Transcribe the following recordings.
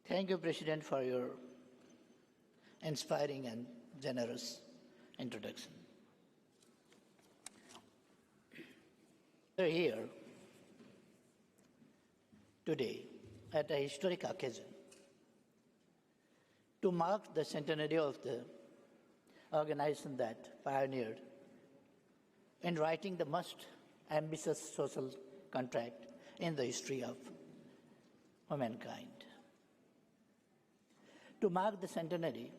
Thank you, President, for your inspiring and generous introduction. We are here today at a historic occasion to mark the centenary of the organization that pioneered in writing the most ambitious social contract in the history of humankind. To mark the centenary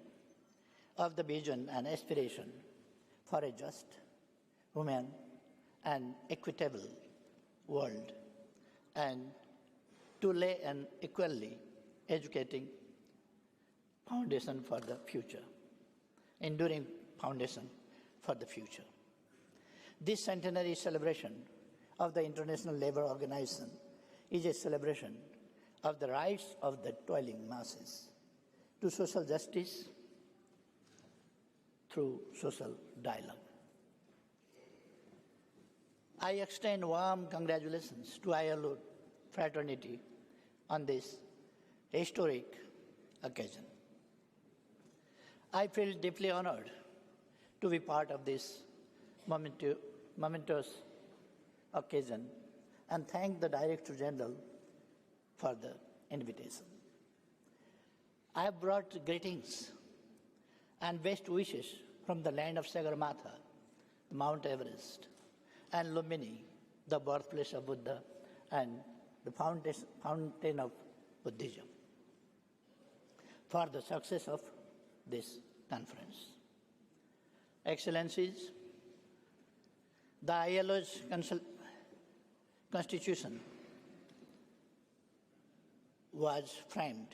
of the vision and aspiration for a just, human, and equitable world, and to lay an equally educating foundation for the future, enduring foundation for the future. This centenary celebration of the International Labour Organization is a celebration of the rights of the toiling masses to social justice through social dialogue. I extend warm congratulations to ILO fraternity on this historic occasion. I feel deeply honored to be part of this momentous occasion and thank the Director General for the invitation. I have brought greetings and best wishes from the land of Sagarmatha, Mount Everest, and Lumbini, the birthplace of Buddha and the fountain of Buddhism, for the success of this conference. Excellencies, the ILO's constitution was framed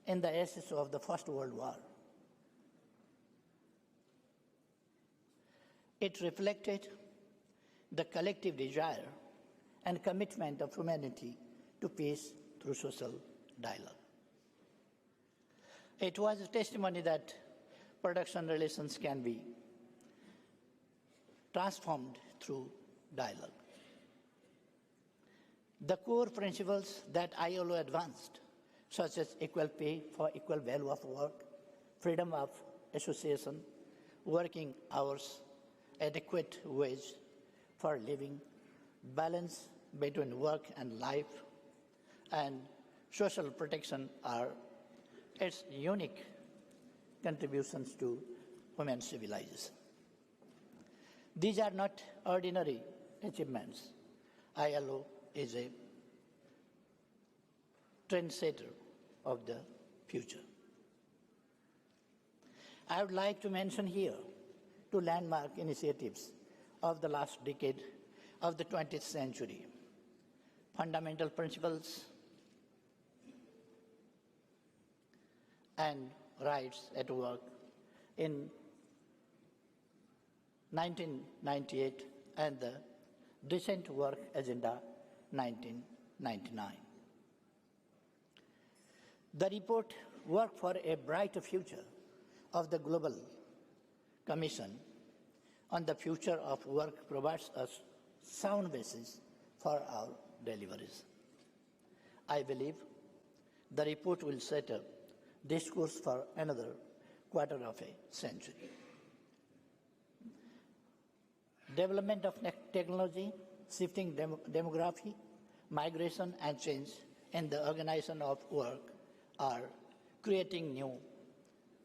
in the ashes of the First World War. It reflected the collective desire and commitment of humanity to peace through social dialogue. It was a testimony that production relations can be transformed through dialogue. The core principles that ILO advanced, such as equal pay for equal value of work, freedom of association, working hours, adequate wage for living, balance between work and life, and social protection are its unique contributions to human civilization. These are not ordinary achievements. ILO is a trendsetter of the future. I would like to mention here two landmark initiatives of the last decade of the 20th century. Fundamental principles and rights at work in 1998 and the Decent Work Agenda 1999. The report Work for a Brighter Future of the Global Commission on the Future of Work provides a sound basis for our deliveries. I believe the report will set up discourse for another quarter of a century. Development of technology, shifting demography, migration and change in the organization of work are creating new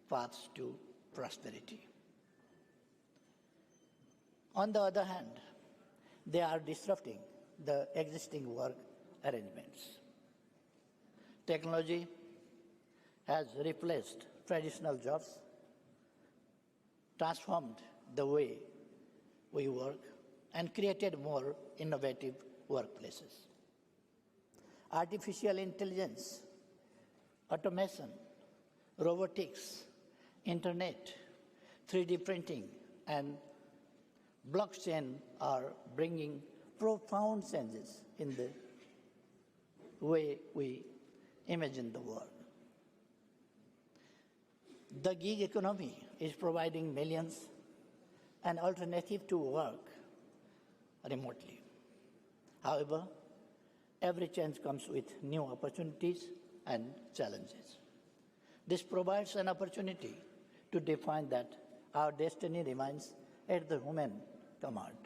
paths to prosperity. On the other hand, they are disrupting the existing work arrangements. Technology has replaced traditional jobs, transformed the way we work, and created more innovative workplaces. Artificial intelligence, automation, robotics, internet, 3D printing, and blockchain are bringing profound changes in the way we imagine the world. The gig economy is providing millions an alternative to work remotely. However, every change comes with new opportunities and challenges. This provides an opportunity to define that our destiny remains at the human command,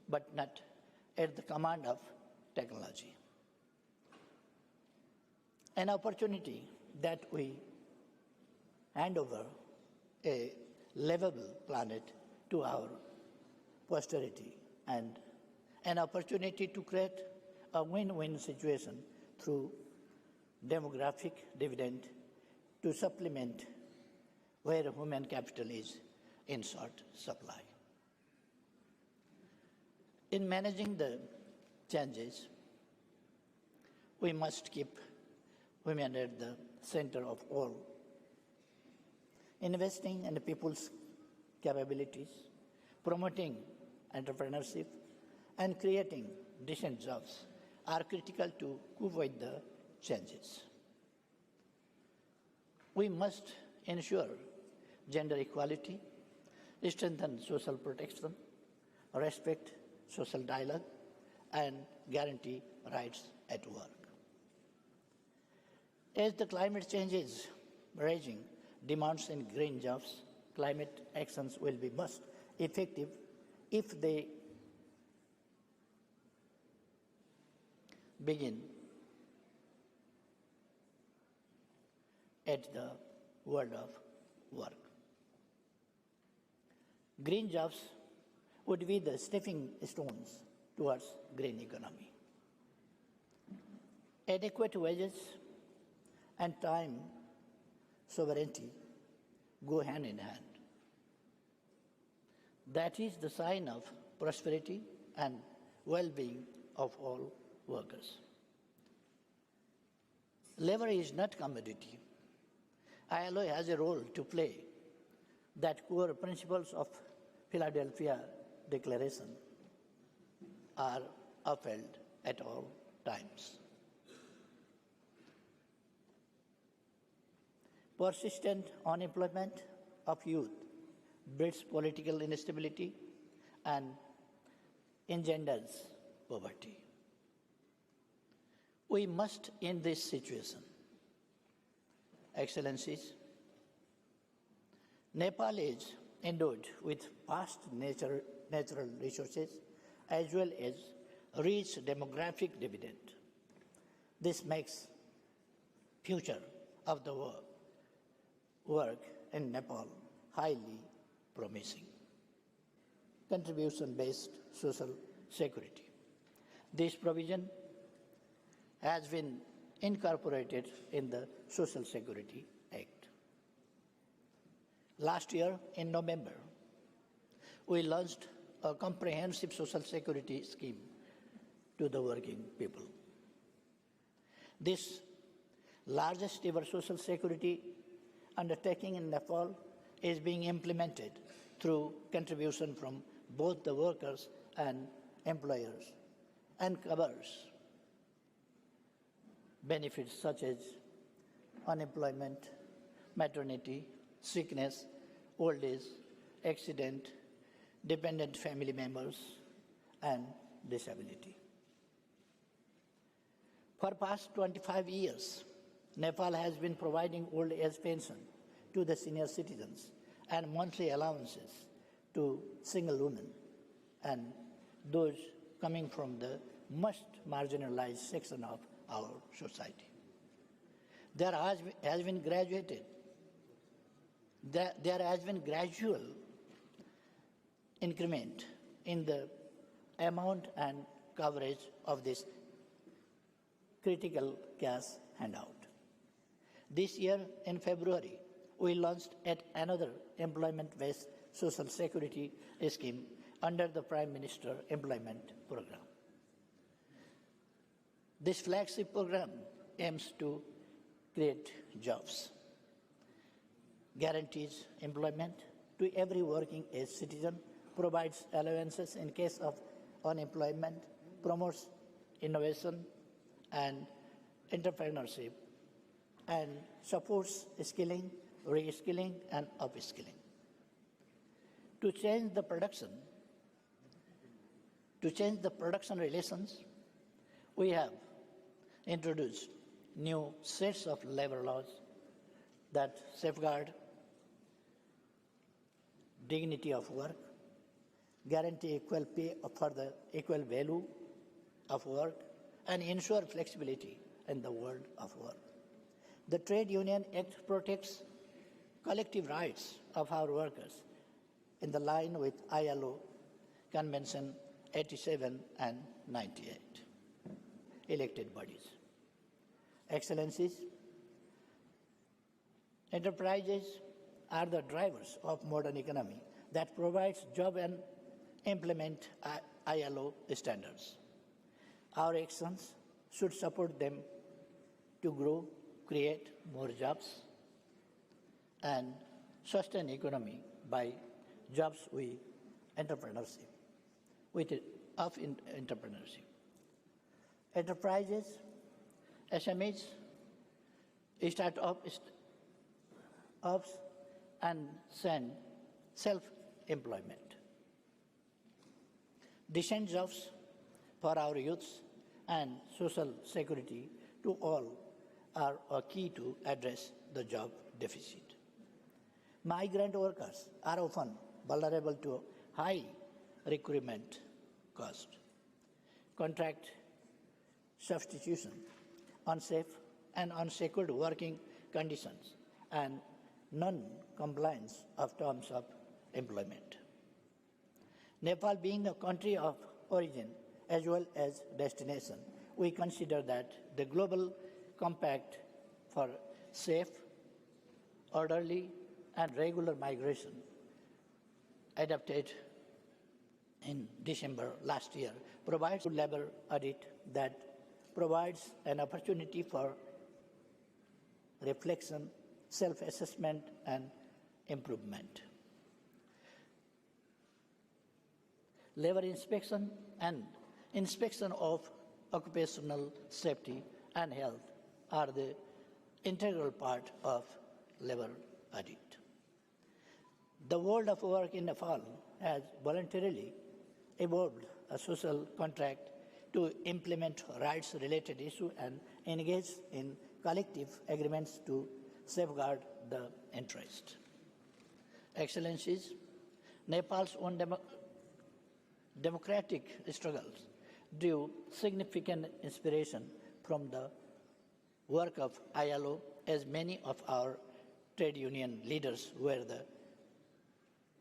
but not at the command of technology. An opportunity that we hand over a livable planet to our posterity, and an opportunity to create a win-win situation through demographic dividend to supplement where human capital is in short supply. In managing the changes, we must keep women at the center of all. Investing in people's capabilities, promoting entrepreneurship, and creating decent jobs are critical to cope with the changes. We must ensure gender equality, strengthen social protection, respect social dialogue, and guarantee rights at work. As the climate change is raging, demands in green jobs, climate actions will be most effective if they begin at the world of work. Green jobs would be the stepping stones towards green economy. Adequate wages and time sovereignty go hand in hand. That is the sign of prosperity and well-being of all workers. Labor is not commodity. ILO has a role to play that core principles of Philadelphia Declaration are upheld at all times. Persistent unemployment of youth breeds political instability and engenders poverty. We must end this situation. Excellencies, Nepal is endowed with vast natural resources as well as rich demographic dividend. This makes future of the work in Nepal highly promising. Contribution-based social security. This provision has been incorporated in the Social Security Act. Last year, in November, we launched a comprehensive social security scheme to the working people. This largest ever social security undertaking in Nepal is being implemented through contribution from both the workers and employers and covers benefits such as unemployment, maternity, sickness, old age, accident, dependent family members, and disability. For past 25 years, Nepal has been providing old age pension to the senior citizens and monthly allowances to single women and those coming from the most marginalized section of our society. There has been gradual increment in the amount and coverage of this critical cash handout. This year, in February, we launched yet another employment-based social security scheme under the Prime Minister Employment Program. This flagship program aims to create jobs, guarantees employment to every working-age citizen, provides allowances in case of unemployment, promotes innovation and entrepreneurship, and supports skilling, reskilling, and upskilling. To change the production relations, we have introduced new sets of labor laws that safeguard dignity of work, guarantee equal pay for the equal value of work, and ensure flexibility in the world of work. The Trade Union Act protects collective rights of our workers in the line with ILO Convention 87 and 98 elected bodies. Excellencies, enterprises are the drivers of modern economy that provides jobs and implement ILO standards. Our actions should support them to grow, create more jobs, and sustain economy by jobs with entrepreneurship, entrepreneurship. Enterprises, SMEs, startups, and self-employment. Decent jobs for our youths and social security to all are a key to address the job deficit. Migrant workers are often vulnerable to high recruitment cost, contract substitution, unsafe and unsecured working conditions, and non-compliance of terms of employment. Nepal being a country of origin as well as destination, we consider that the Global Compact for safe, orderly, and regular migration, adopted in December last year, provides a labor audit that provides an opportunity for reflection, self-assessment, and improvement. Labor inspection and inspection of occupational safety and health are the integral part of labor audit. The world of work in Nepal has voluntarily evolved a social contract to implement rights-related issues and engage in collective agreements to safeguard the interest. Excellencies, Nepal's own democratic struggles drew significant inspiration from the work of ILO, as many of our trade union leaders were the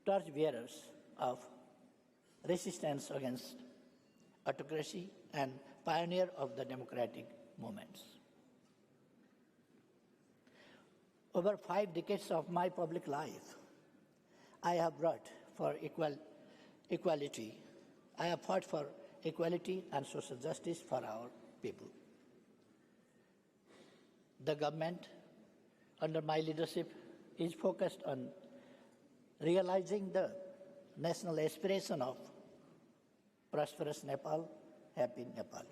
torchbearers of resistance against autocracy and pioneer of the democratic movements. Over 5 decades of my public life, I have brought for equality. I have fought for equality and social justice for our people. The government, under my leadership, is focused on realizing the national aspiration of prosperous Nepal, happy Nepali.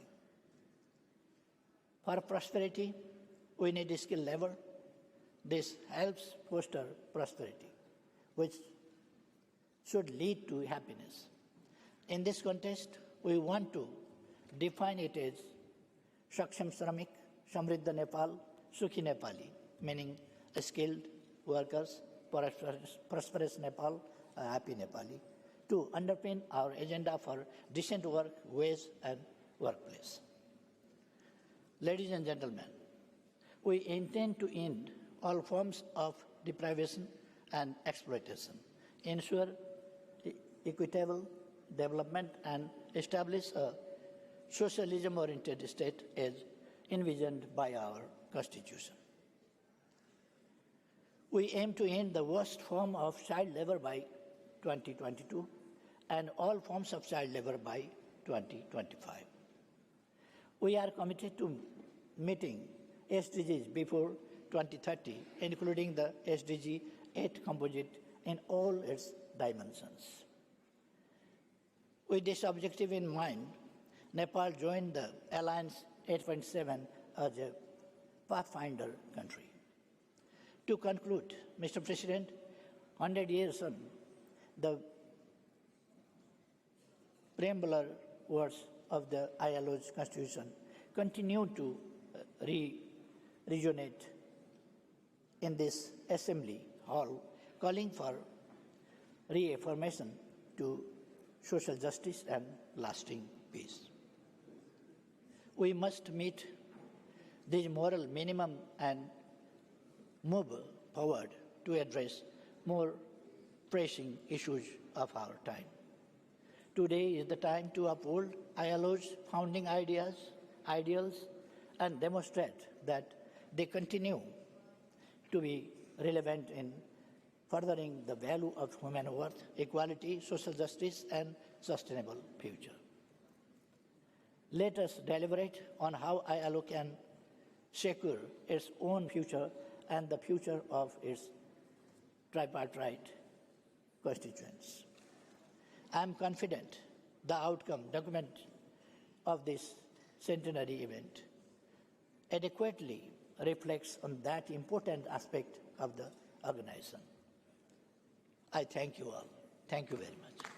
For prosperity, we need skilled labor. This helps foster prosperity, which should lead to happiness. In this context, we want to define it as Saksham Shramik, Samriddha Nepal, Sukhi Nepali, meaning skilled workers, prosperous Nepal, happy Nepali, to underpin our agenda for decent work, wage, and workplace. Ladies and gentlemen, we intend to end all forms of deprivation and exploitation, ensure equitable development, and establish a socialism-oriented state as envisioned by our Constitution. We aim to end the worst form of child labor by 2022 and all forms of child labor by 2025. We are committed to meeting SDGs before 2030, including the SDG 8 composite in all its dimensions. With this objective in mind, Nepal joined the Alliance 8.7 as a pathfinder country. To conclude, Mr. President, 100 years on, the preambular words of the ILO's Constitution continue to resonate in this assembly hall, calling for reaffirmation to social justice and lasting peace. We must meet this moral minimum and move forward to address more pressing issues of our time. Today is the time to uphold ILO's founding ideals, and demonstrate that they continue to be relevant in furthering the value of human worth, equality, social justice, and sustainable future. Let us deliberate on how ILO can secure its own future and the future of its tripartite constituents. I am confident the document of this centenary event adequately reflects on that important aspect of the organization. I thank you all. Thank you very much.